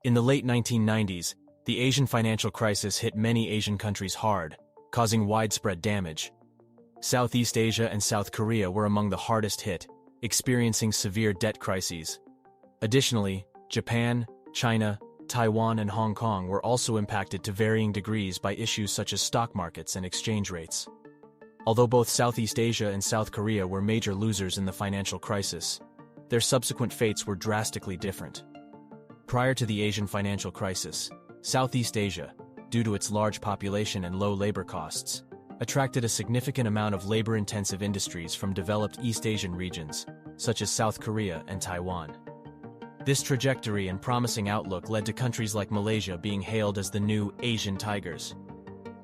In the late 1990s, the Asian financial crisis hit many Asian countries hard, causing widespread damage. Southeast Asia and South Korea were among the hardest hit, experiencing severe debt crises. Additionally, Japan, China, Taiwan, and Hong Kong were also impacted to varying degrees by issues such as stock markets and exchange rates. Although both Southeast Asia and South Korea were major losers in the financial crisis, their subsequent fates were drastically different. Prior to the Asian financial crisis, Southeast Asia, due to its large population and low labor costs, attracted a significant amount of labor-intensive industries from developed East Asian regions, such as South Korea and Taiwan. This trajectory and promising outlook led to countries like Malaysia being hailed as the new Asian tigers.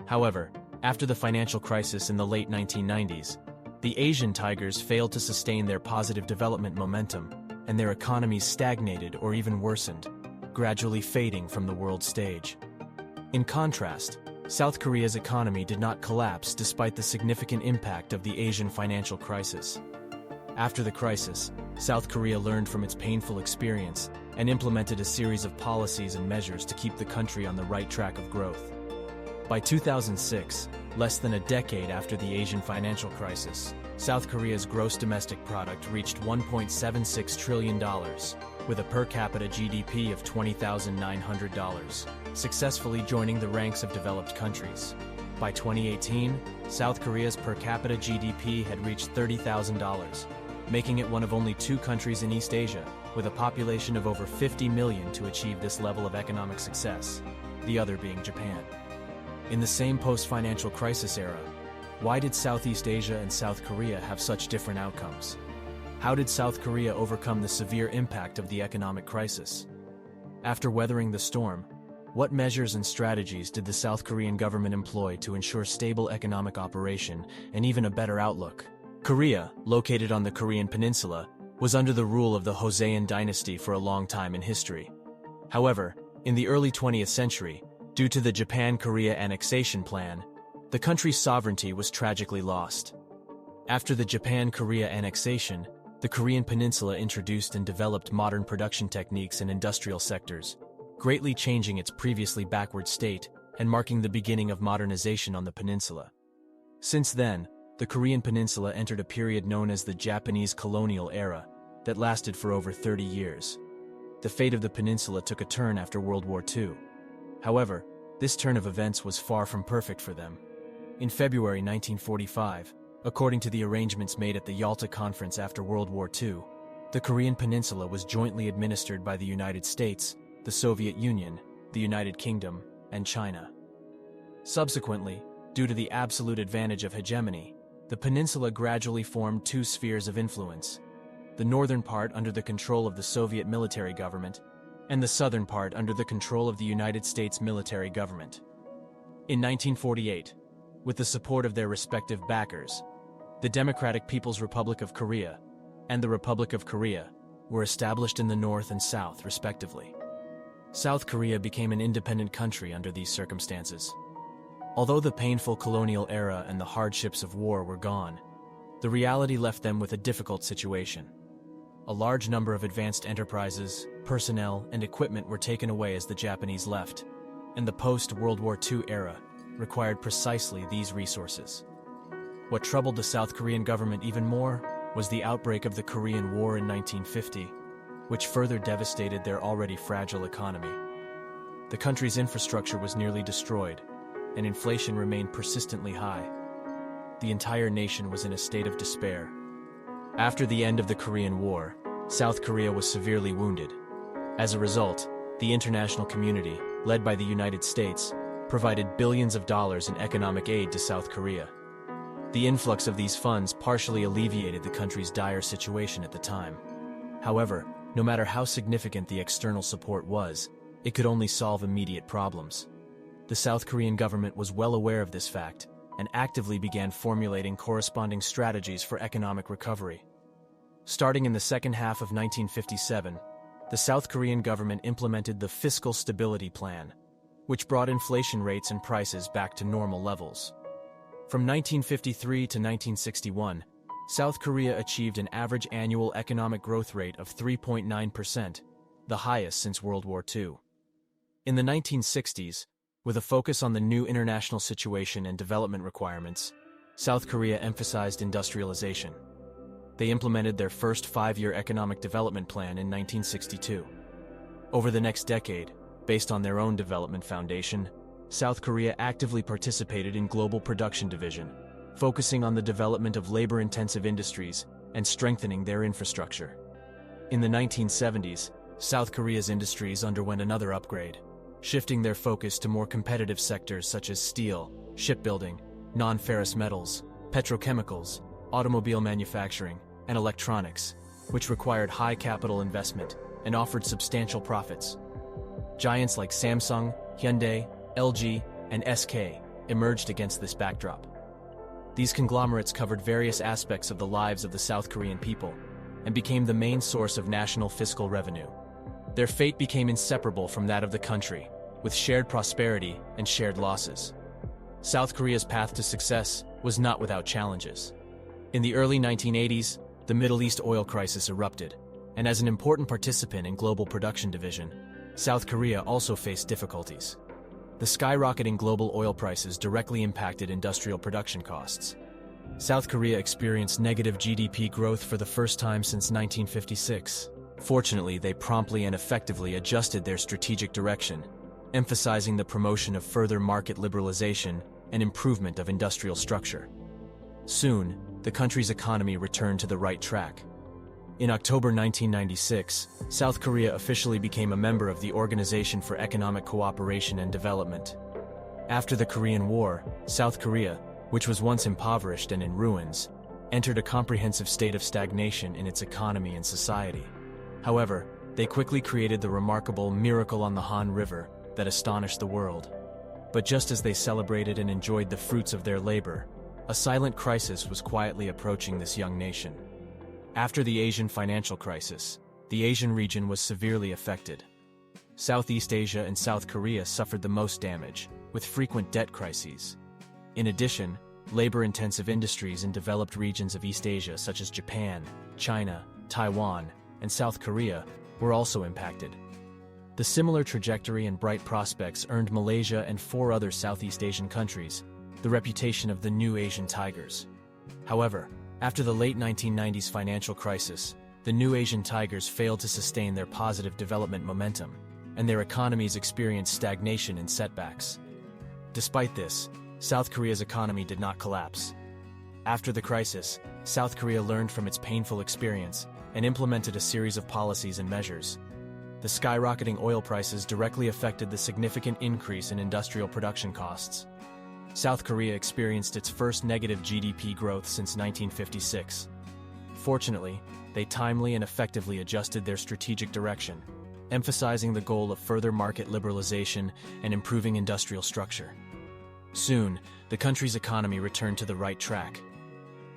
However, after the financial crisis in the late 1990s, the Asian tigers failed to sustain their positive development momentum, and their economies stagnated or even worsened, gradually fading from the world stage. In contrast, South Korea's economy did not collapse despite the significant impact of the Asian financial crisis. After the crisis, South Korea learned from its painful experience and implemented a series of policies and measures to keep the country on the right track of growth. By 2006, less than a decade after the Asian financial crisis, South Korea's gross domestic product reached $1.76 trillion, with a per capita GDP of $20,900, successfully joining the ranks of developed countries. By 2018, South Korea's per capita GDP had reached $30,000, making it one of only 2 countries in East Asia, with a population of over 50 million to achieve this level of economic success, the other being Japan. In the same post-financial crisis era, why did Southeast Asia and South Korea have such different outcomes? How did South Korea overcome the severe impact of the economic crisis? After weathering the storm, what measures and strategies did the South Korean government employ to ensure stable economic operation and even a better outlook? Korea, located on the Korean peninsula, was under the rule of the Joseon dynasty for a long time in history. However, in the early 20th century, due to the Japan-Korea annexation plan, the country's sovereignty was tragically lost. After the Japan-Korea annexation, the Korean peninsula introduced and developed modern production techniques in industrial sectors, greatly changing its previously backward state and marking the beginning of modernization on the peninsula. Since then, the Korean peninsula entered a period known as the Japanese colonial era that lasted for over 30 years. The fate of the peninsula took a turn after World War II. However, this turn of events was far from perfect for them. In February 1945, according to the arrangements made at the Yalta Conference after World War II, the Korean peninsula was jointly administered by the United States, the Soviet Union, the United Kingdom, and China. Subsequently, due to the absolute advantage of hegemony, the peninsula gradually formed 2 spheres of influence, the northern part under the control of the Soviet military government, and the southern part under the control of the United States military government. In 1948, with the support of their respective backers, the Democratic People's Republic of Korea and the Republic of Korea were established in the north and south, respectively. South Korea became an independent country under these circumstances. Although the painful colonial era and the hardships of war were gone, the reality left them with a difficult situation. A large number of advanced enterprises, personnel, and equipment were taken away as the Japanese left, and the post-World War II era required precisely these resources. What troubled the South Korean government even more was the outbreak of the Korean War in 1950, which further devastated their already fragile economy. The country's infrastructure was nearly destroyed, and inflation remained persistently high. The entire nation was in a state of despair. After the end of the Korean War, South Korea was severely wounded. As a result, the international community, led by the United States, provided billions of dollars in economic aid to South Korea. The influx of these funds partially alleviated the country's dire situation at the time. However, no matter how significant the external support was, it could only solve immediate problems. The South Korean government was well aware of this fact and actively began formulating corresponding strategies for economic recovery. Starting in the second half of 1957, the South Korean government implemented the Fiscal Stability Plan, which brought inflation rates and prices back to normal levels. From 1953 to 1961, South Korea achieved an average annual economic growth rate of 3.9%, the highest since World War II. In the 1960s, with a focus on the new international situation and development requirements, South Korea emphasized industrialization. They implemented their first five-year economic development plan in 1962. Over the next decade, based on their own development foundation, South Korea actively participated in global production division, focusing on the development of labor-intensive industries and strengthening their infrastructure. In the 1970s, South Korea's industries underwent another upgrade, shifting their focus to more competitive sectors such as steel, shipbuilding, non-ferrous metals, petrochemicals, automobile manufacturing, and electronics, which required high capital investment and offered substantial profits. Giants like Samsung, Hyundai, LG, and SK emerged against this backdrop. These conglomerates covered various aspects of the lives of the South Korean people and became the main source of national fiscal revenue. Their fate became inseparable from that of the country, with shared prosperity and shared losses. South Korea's path to success was not without challenges. In the early 1980s, the Middle East oil crisis erupted, and as an important participant in global production division, South Korea also faced difficulties. The skyrocketing global oil prices directly impacted industrial production costs. South Korea experienced negative GDP growth for the first time since 1956. Fortunately, they promptly and effectively adjusted their strategic direction, emphasizing the promotion of further market liberalization and improvement of industrial structure. Soon, the country's economy returned to the right track. In October 1996, South Korea officially became a member of the Organization for Economic Cooperation and Development. After the Korean War, South Korea, which was once impoverished and in ruins, entered a comprehensive state of stagnation in its economy and society. However, they quickly created the remarkable Miracle on the Han River that astonished the world. But just as they celebrated and enjoyed the fruits of their labor, a silent crisis was quietly approaching this young nation. After the Asian financial crisis, the Asian region was severely affected. Southeast Asia and South Korea suffered the most damage, with frequent debt crises. In addition, labor-intensive industries in developed regions of East Asia such as Japan, China, Taiwan, and South Korea were also impacted. The similar trajectory and bright prospects earned Malaysia and 4 other Southeast Asian countries the reputation of the new Asian tigers. However, after the late 1990s financial crisis, the new Asian tigers failed to sustain their positive development momentum, and their economies experienced stagnation and setbacks. Despite this, South Korea's economy did not collapse. After the crisis, South Korea learned from its painful experience and implemented a series of policies and measures. The skyrocketing oil prices directly affected the significant increase in industrial production costs. South Korea experienced its first negative GDP growth since 1956. Fortunately, they timely and effectively adjusted their strategic direction, emphasizing the goal of further market liberalization and improving industrial structure. Soon, the country's economy returned to the right track.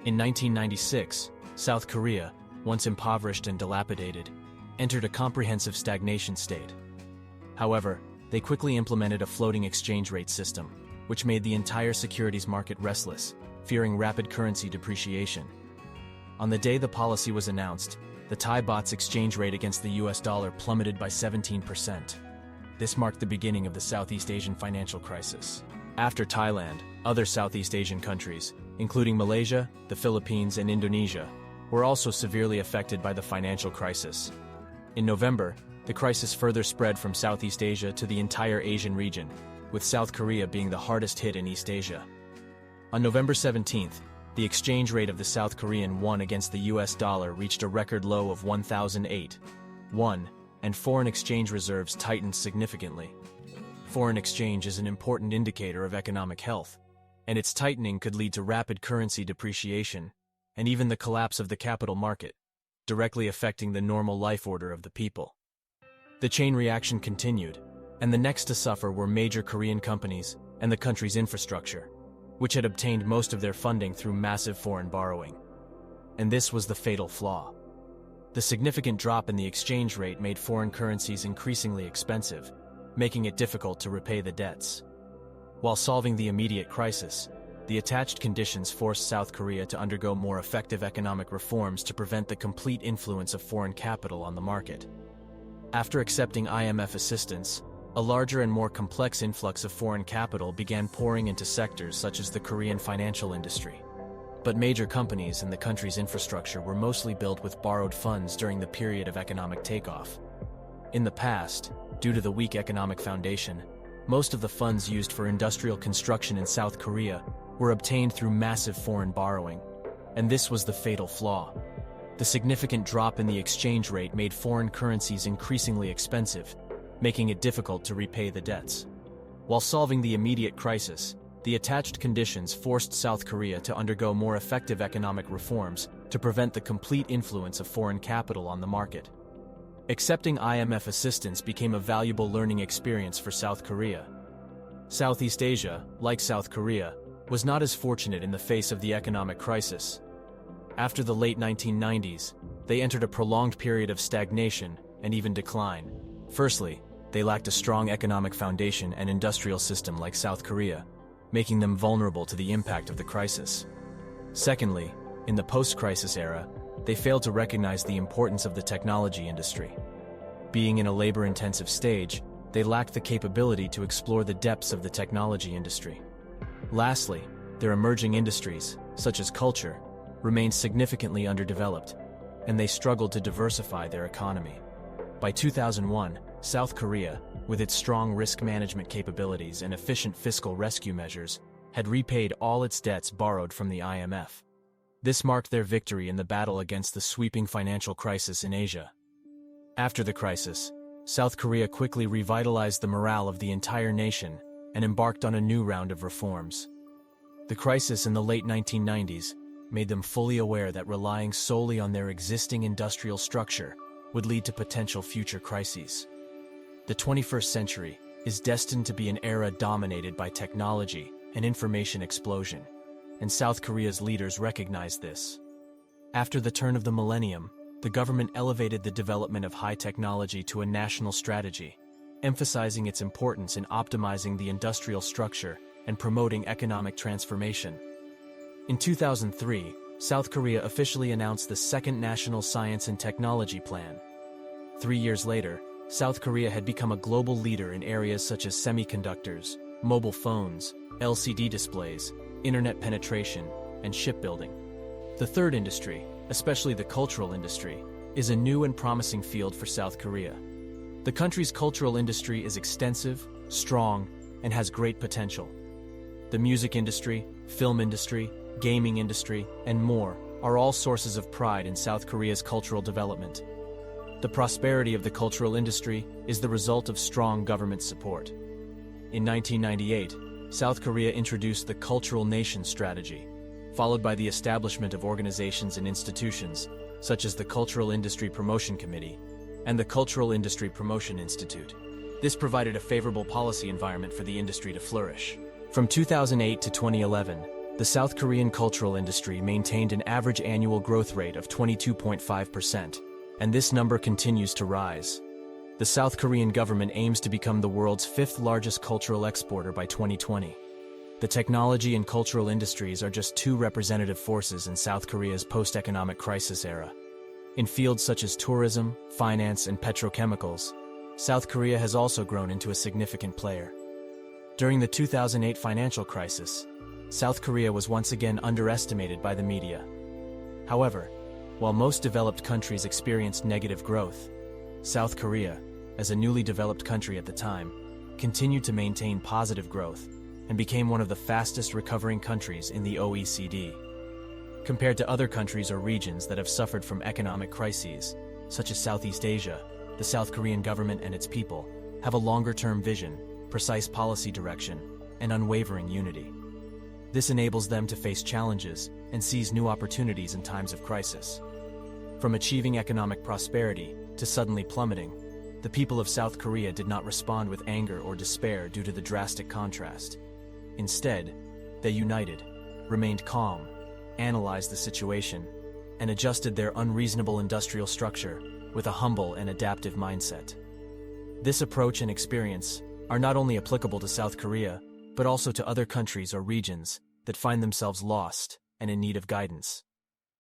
In 1996, South Korea, once impoverished and dilapidated, entered a comprehensive stagnation state. However, they quickly implemented a floating exchange rate system, which made the entire securities market restless, fearing rapid currency depreciation. On the day the policy was announced, the Thai baht's exchange rate against the US dollar plummeted by 17%. This marked the beginning of the Southeast Asian financial crisis. After Thailand, other Southeast Asian countries, including Malaysia, the Philippines, and Indonesia, were also severely affected by the financial crisis. In November, the crisis further spread from Southeast Asia to the entire Asian region, with South Korea being the hardest hit in East Asia. On November 17th, the exchange rate of the South Korean won against the US dollar reached a record low of 1,008.1, and foreign exchange reserves tightened significantly. Foreign exchange is an important indicator of economic health, and its tightening could lead to rapid currency depreciation and even the collapse of the capital market, directly affecting the normal life order of the people. The chain reaction continued, and the next to suffer were major Korean companies and the country's infrastructure, which had obtained most of their funding through massive foreign borrowing. And this was the fatal flaw. The significant drop in the exchange rate made foreign currencies increasingly expensive, making it difficult to repay the debts. While solving the immediate crisis, the attached conditions forced South Korea to undergo more effective economic reforms to prevent the complete influence of foreign capital on the market. After accepting IMF assistance, A larger and more complex influx of foreign capital began pouring into sectors such as the Korean financial industry. But major companies in the country's infrastructure were mostly built with borrowed funds during the period of economic takeoff. In the past, due to the weak economic foundation, most of the funds used for industrial construction in South Korea were obtained through massive foreign borrowing, and this was the fatal flaw. The significant drop in the exchange rate made foreign currencies increasingly expensive, making it difficult to repay the debts. While solving the immediate crisis, the attached conditions forced South Korea to undergo more effective economic reforms to prevent the complete influence of foreign capital on the market. Accepting IMF assistance became a valuable learning experience for South Korea. Southeast Asia, like South Korea, was not as fortunate in the face of the economic crisis. After the late 1990s, they entered a prolonged period of stagnation and even decline. Firstly, they lacked a strong economic foundation and industrial system like South Korea, making them vulnerable to the impact of the crisis. Secondly, in the post-crisis era, they failed to recognize the importance of the technology industry. Being in a labor-intensive stage, they lacked the capability to explore the depths of the technology industry. Lastly, their emerging industries, such as culture, remained significantly underdeveloped, and they struggled to diversify their economy. By 2001, South Korea, with its strong risk management capabilities and efficient fiscal rescue measures, had repaid all its debts borrowed from the IMF. This marked their victory in the battle against the sweeping financial crisis in Asia. After the crisis, South Korea quickly revitalized the morale of the entire nation and embarked on a new round of reforms. The crisis in the late 1990s made them fully aware that relying solely on their existing industrial structure would lead to potential future crises. The 21st century is destined to be an era dominated by technology and information explosion, and South Korea's leaders recognized this. After the turn of the millennium, the government elevated the development of high technology to a national strategy, emphasizing its importance in optimizing the industrial structure and promoting economic transformation. In 2003, South Korea officially announced the Second National Science and Technology Plan. 3 years later, South Korea had become a global leader in areas such as semiconductors, mobile phones, LCD displays, internet penetration, and shipbuilding. The third industry, especially the cultural industry, is a new and promising field for South Korea. The country's cultural industry is extensive, strong, and has great potential. The music industry, film industry, gaming industry, and more are all sources of pride in South Korea's cultural development. The prosperity of the cultural industry is the result of strong government support. In 1998, South Korea introduced the Cultural Nation Strategy, followed by the establishment of organizations and institutions such as the Cultural Industry Promotion Committee and the Cultural Industry Promotion Institute. This provided a favorable policy environment for the industry to flourish. From 2008 to 2011, the South Korean cultural industry maintained an average annual growth rate of 22.5%, and this number continues to rise. The South Korean government aims to become the world's fifth largest cultural exporter by 2020. The technology and cultural industries are just two representative forces in South Korea's post-economic crisis era. In fields such as tourism, finance, and petrochemicals, South Korea has also grown into a significant player. During the 2008 financial crisis, South Korea was once again underestimated by the media. However, while most developed countries experienced negative growth, South Korea, as a newly developed country at the time, continued to maintain positive growth and became one of the fastest recovering countries in the OECD. Compared to other countries or regions that have suffered from economic crises, such as Southeast Asia, the South Korean government and its people have a longer-term vision, precise policy direction, and unwavering unity. This enables them to face challenges and seize new opportunities in times of crisis. From achieving economic prosperity to suddenly plummeting, the people of South Korea did not respond with anger or despair due to the drastic contrast. Instead, they united, remained calm, analyzed the situation, and adjusted their unreasonable industrial structure with a humble and adaptive mindset. This approach and experience are not only applicable to South Korea, but also to other countries or regions that find themselves lost and in need of guidance.